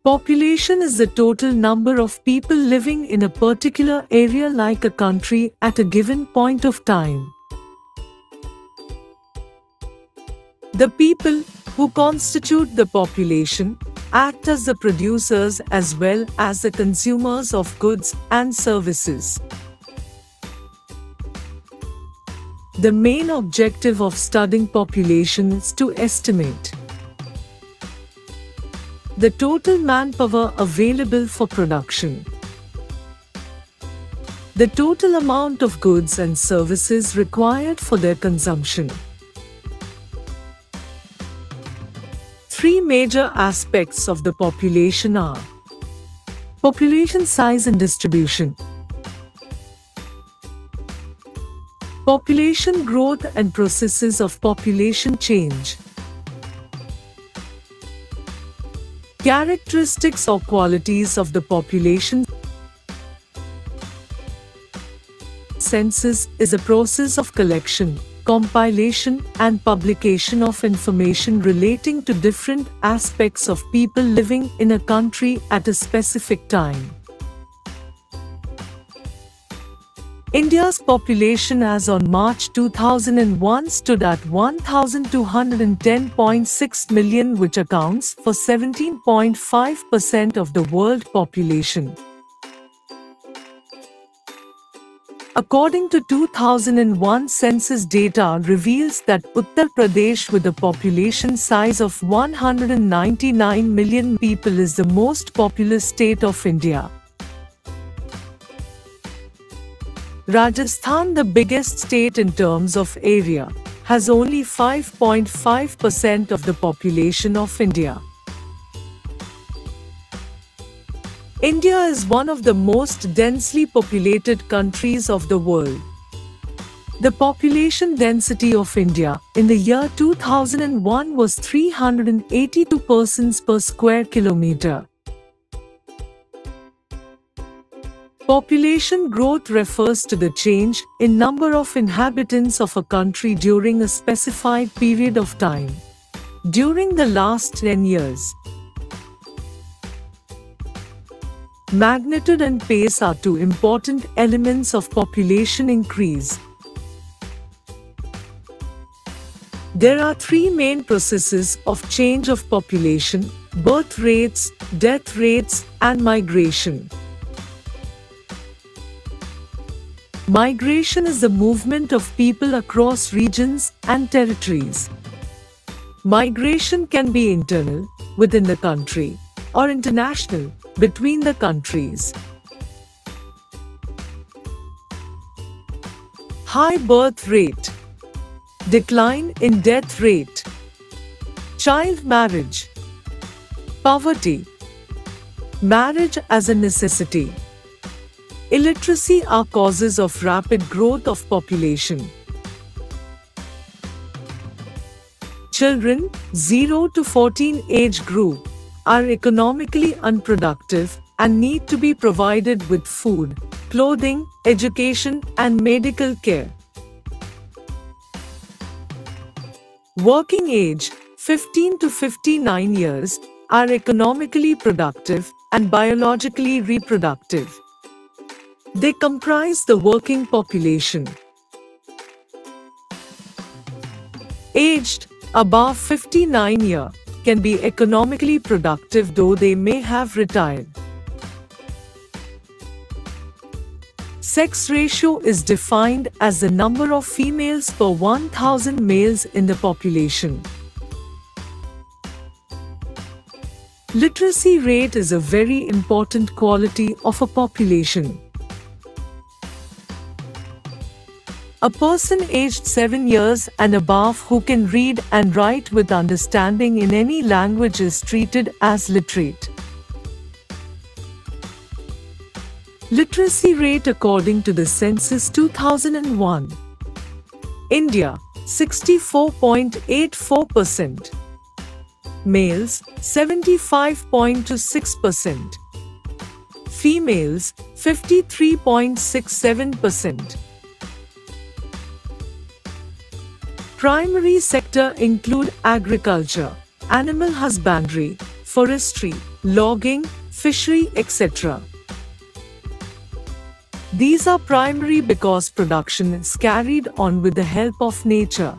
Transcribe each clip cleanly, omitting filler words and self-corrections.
Population is the total number of people living in a particular area like a country at a given point of time. The people who constitute the population act as the producers as well as the consumers of goods and services. The main objective of studying population is to estimate the total manpower available for production, the total amount of goods and services required for their consumption. Three major aspects of the population are population size and distribution, population growth and processes of population change, characteristics or qualities of the population. Census is a process of collection, compilation, and publication of information relating to different aspects of people living in a country at a specific time. India's population as on March 2001 stood at 1,210.6 million, which accounts for 17.5% of the world population. According to 2001 census data reveals that Uttar Pradesh, with a population size of 199 million people, is the most populous state of India. Rajasthan, the biggest state in terms of area, has only 5.5% of the population of India. India is one of the most densely populated countries of the world. The population density of India in the year 2001 was 382 persons per square kilometer. Population growth refers to the change in number of inhabitants of a country during a specified period of time. During the last 10 years, magnitude and pace are two important elements of population increase. There are three main processes of change of population: birth rates, death rates, and migration. Migration is the movement of people across regions and territories. Migration can be internal, within the country, or international, between the countries. High birth rate, decline in death rate, child marriage, poverty, marriage as a necessity, illiteracy are causes of rapid growth of population. Children 0 to 14 age group are economically unproductive and need to be provided with food, clothing, education, and medical care. Working age 15 to 59 years are economically productive and biologically reproductive. They comprise the working population. Aged above 59 years can be economically productive, though they may have retired. Sex ratio is defined as the number of females per 1,000 males in the population. Literacy rate is a very important quality of a population. A person aged 7 years and above who can read and write with understanding in any language is treated as literate. Literacy rate according to the census 2001. India 64.84%. Males 75.26%. Females 53.67%. Primary sector include agriculture, animal husbandry, forestry, logging, fishery, etc. These are primary because production is carried on with the help of nature.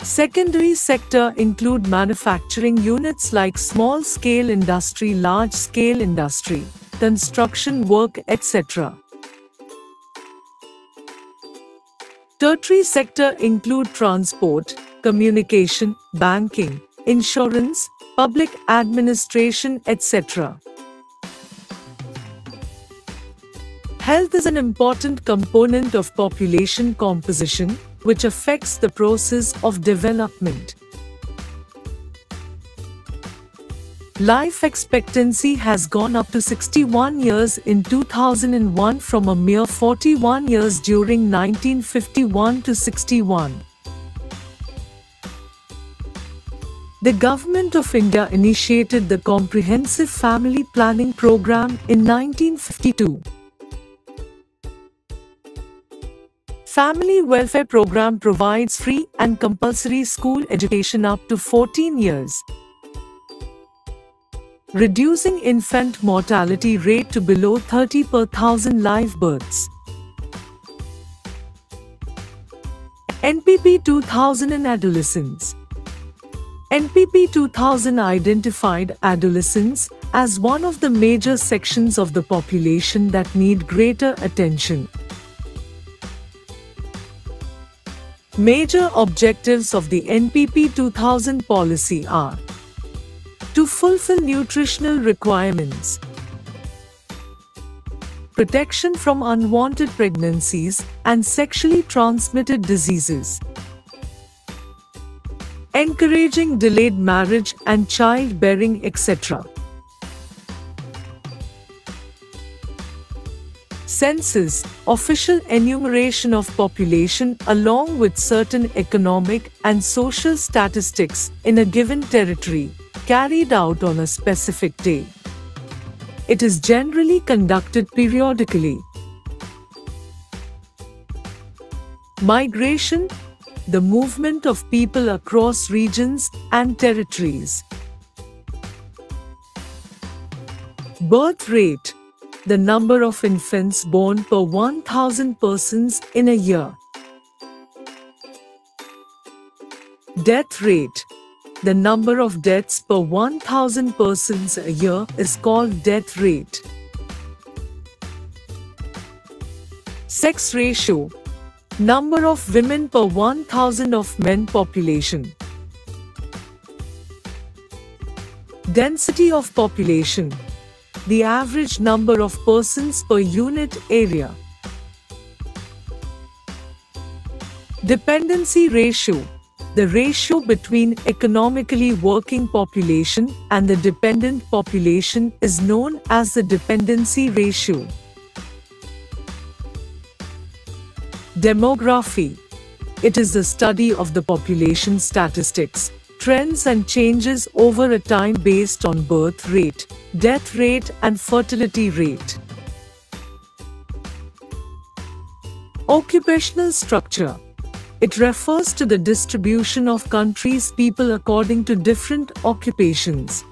Secondary sector include manufacturing units like small-scale industry, large-scale industry, construction work, etc. Tertiary sector include transport, communication, banking, insurance, public administration, etc. Health is an important component of population composition, which affects the process of development. Life expectancy has gone up to 61 years in 2001 from a mere 41 years during 1951 to 61. The Government of India initiated the Comprehensive Family Planning Program in 1952. Family Welfare Program provides free and compulsory school education up to 14 years, reducing infant mortality rate to below 30 per 1,000 live births. NPP 2000 and Adolescents. NPP 2000 identified adolescents as one of the major sections of the population that need greater attention. Major objectives of the NPP 2000 policy are: to fulfill nutritional requirements, protection from unwanted pregnancies and sexually transmitted diseases, encouraging delayed marriage and childbearing, etc. Census, official enumeration of population along with certain economic and social statistics in a given territory, carried out on a specific day. It is generally conducted periodically. Migration, the movement of people across regions and territories. Birth rate, the number of infants born per 1,000 persons in a year. Death rate, the number of deaths per 1,000 persons a year is called death rate. Sex ratio, number of women per 1,000 of men population. Density of population, the average number of persons per unit area. Dependency ratio, the ratio between economically working population and the dependent population is known as the dependency ratio. Demography, it is the study of the population statistics, trends and changes over a time based on birth rate, death rate and fertility rate. Occupational structure, it refers to the distribution of countries' people according to different occupations.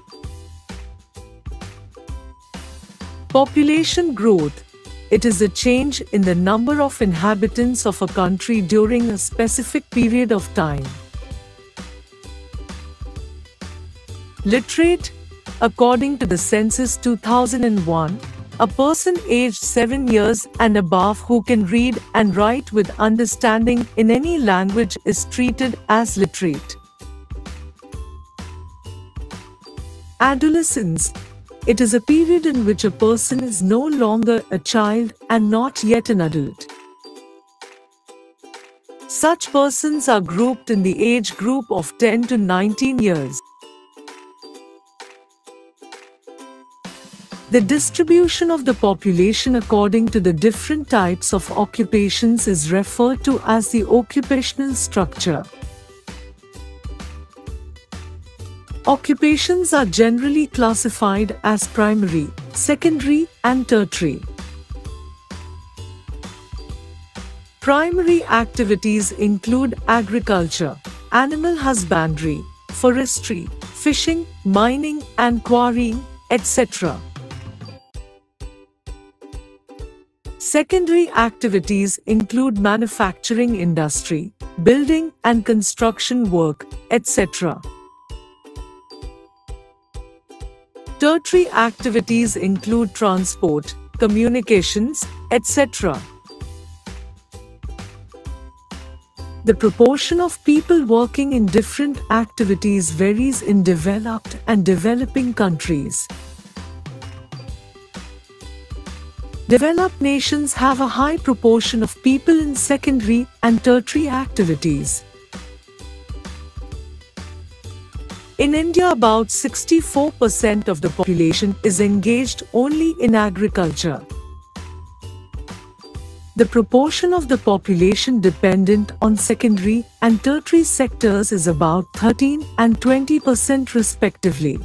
Population growth, it is a change in the number of inhabitants of a country during a specific period of time. Literate, according to the census 2001, a person aged 7 years and above who can read and write with understanding in any language is treated as literate. Adolescence, it is a period in which a person is no longer a child and not yet an adult. Such persons are grouped in the age group of 10 to 19 years. The distribution of the population according to the different types of occupations is referred to as the occupational structure. Occupations are generally classified as primary, secondary, and tertiary. Primary activities include agriculture, animal husbandry, forestry, fishing, mining and quarrying, etc. Secondary activities include manufacturing industry, building and construction work, etc. Tertiary activities include transport, communications, etc. The proportion of people working in different activities varies in developed and developing countries. Developed nations have a high proportion of people in secondary and tertiary activities. In India, about 64% of the population is engaged only in agriculture. The proportion of the population dependent on secondary and tertiary sectors is about 13% and 20% respectively.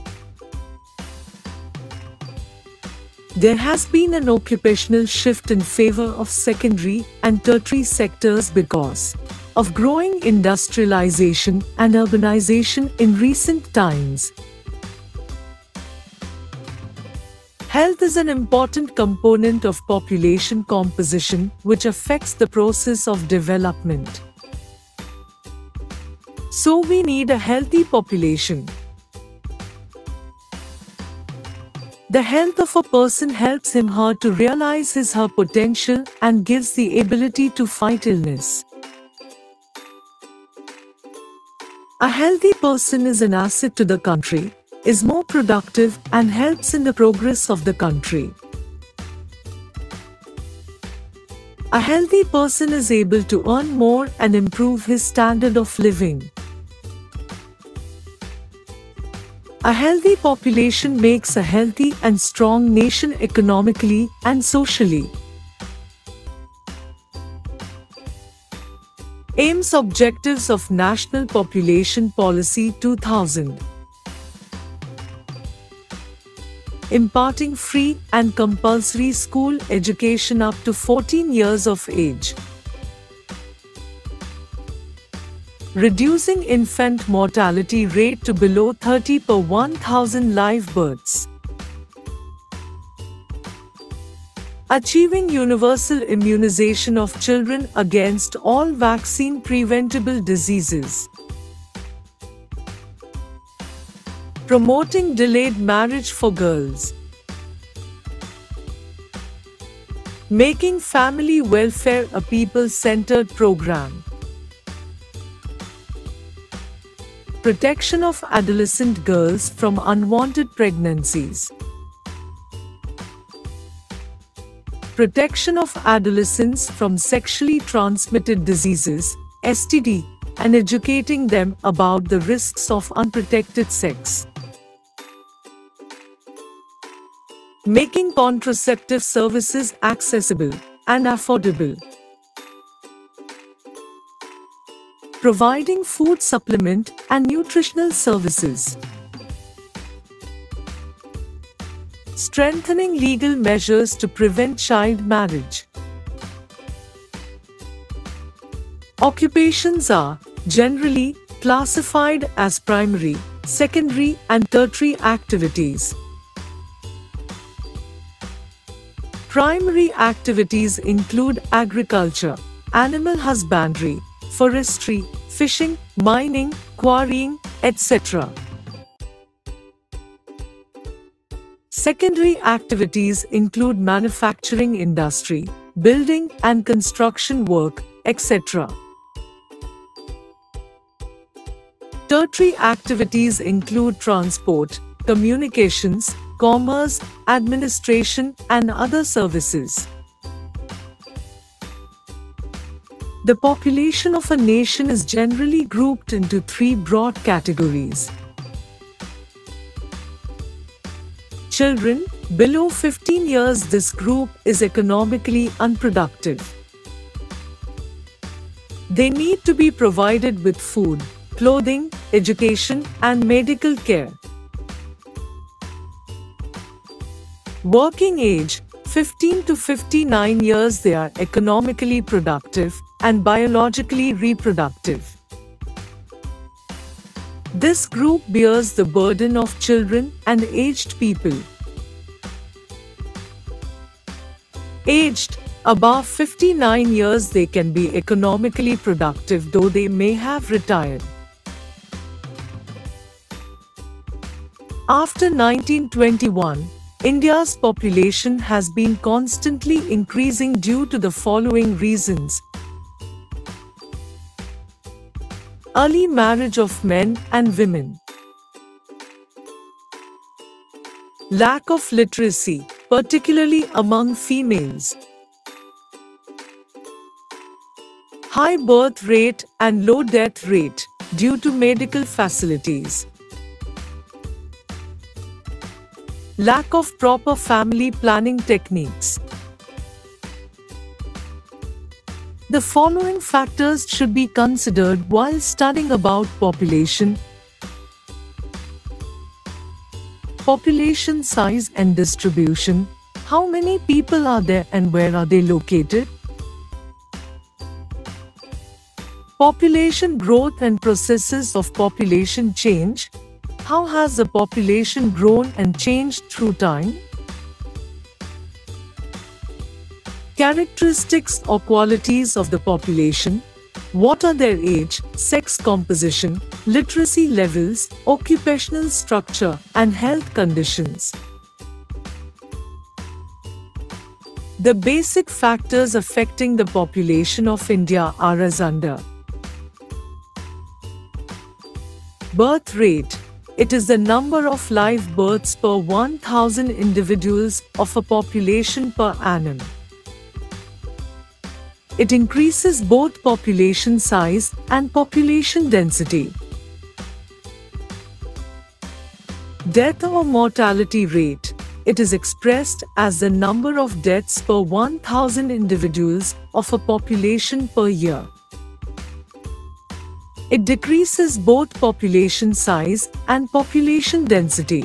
There has been an occupational shift in favor of secondary and tertiary sectors because of growing industrialization and urbanization in recent times. Health is an important component of population composition which affects the process of development. So we need a healthy population. The health of a person helps him/her to realize his/her potential and gives the ability to fight illness. A healthy person is an asset to the country, is more productive and helps in the progress of the country. A healthy person is able to earn more and improve his standard of living. A healthy population makes a healthy and strong nation economically and socially. Aims Objectives of National Population Policy 2000. Imparting free and compulsory school education up to 14 years of age. Reducing infant mortality rate to below 30 per 1,000 live births. Achieving universal immunization of children against all vaccine-preventable diseases. Promoting delayed marriage for girls. Making family welfare a people-centered program. Protection of adolescent girls from unwanted pregnancies. Protection of adolescents from sexually transmitted diseases, STD, and educating them about the risks of unprotected sex. Making contraceptive services accessible and affordable. Providing food supplement and nutritional services. Strengthening legal measures to prevent child marriage. Occupations are generally classified as primary, secondary, and tertiary activities. Primary activities include agriculture, animal husbandry, forestry, fishing, mining, quarrying, etc. Secondary activities include manufacturing industry, building and construction work, etc. Tertiary activities include transport, communications, commerce, administration, and other services. The population of a nation is generally grouped into three broad categories. Children below 15 years. This group is economically unproductive. They need to be provided with food, clothing, education, and medical care. Working age 15 to 59 years. They are economically productive and biologically reproductive. This group bears the burden of children and aged people. Aged above 59 years, they can be economically productive though they may have retired. After 1921, India's population has been constantly increasing due to the following reasons: early marriage of men and women, lack of literacy, particularly among females, high birth rate and low death rate due to medical facilities, lack of proper family planning techniques. The following factors should be considered while studying about population: population size and distribution. How many people are there and where are they located? Population growth and processes of population change. How has the population grown and changed through time? Characteristics or qualities of the population. What are their age, sex composition, literacy levels, occupational structure, and health conditions? The basic factors affecting the population of India are as under. Birth rate. It is the number of live births per 1,000 individuals of a population per annum. It increases both population size and population density. Death or mortality rate. It is expressed as the number of deaths per 1,000 individuals of a population per year. It decreases both population size and population density.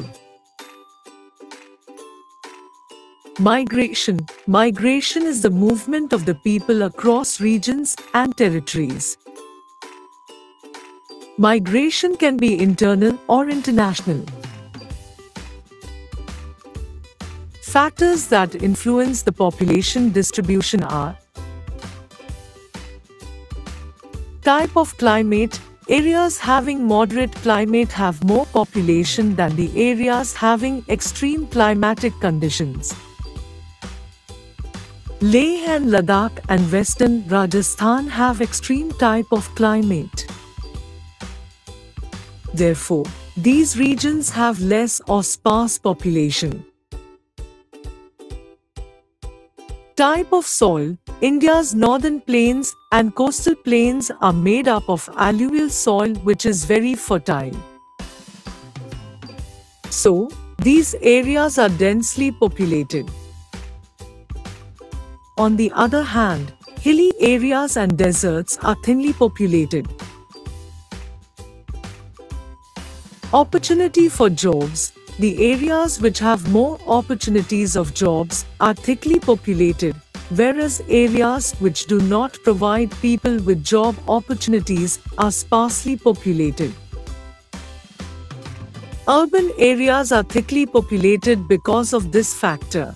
Migration. Migration is the movement of the people across regions and territories. Migration can be internal or international. Factors that influence the population distribution are: type of climate. Areas having moderate climate have more population than the areas having extreme climatic conditions. Leh and Ladakh and western Rajasthan have extreme type of climate. Therefore, these regions have less or sparse population. Type of soil. India's northern plains and coastal plains are made up of alluvial soil which is very fertile. So, these areas are densely populated. On the other hand, hilly areas and deserts are thinly populated. Opportunity for jobs. The areas which have more opportunities of jobs are thickly populated, whereas areas which do not provide people with job opportunities are sparsely populated. Urban areas are thickly populated because of this factor.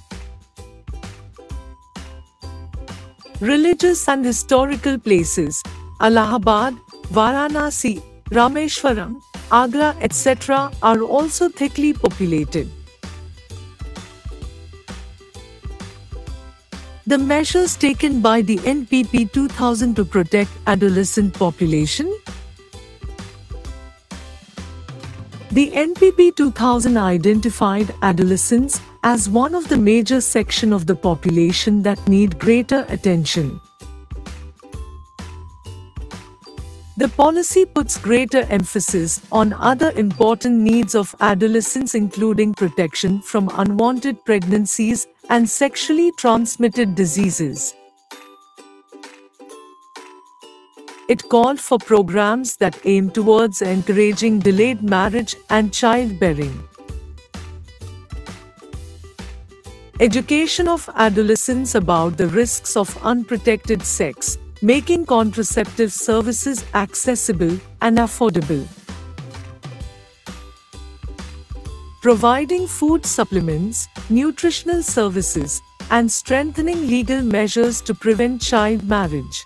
Religious and historical places. Allahabad, Varanasi, Rameshwaram, Agra, etc. are also thickly populated. The measures taken by the NPP 2000 to protect adolescent population. The NPP 2000 identified adolescents as one of the major sections of the population that need greater attention. The policy puts greater emphasis on other important needs of adolescents, including protection from unwanted pregnancies and sexually transmitted diseases. It called for programs that aim towards encouraging delayed marriage and childbearing. Education of adolescents about the risks of unprotected sex, making contraceptive services accessible and affordable. providing food supplements, nutritional services, and strengthening legal measures to prevent child marriage.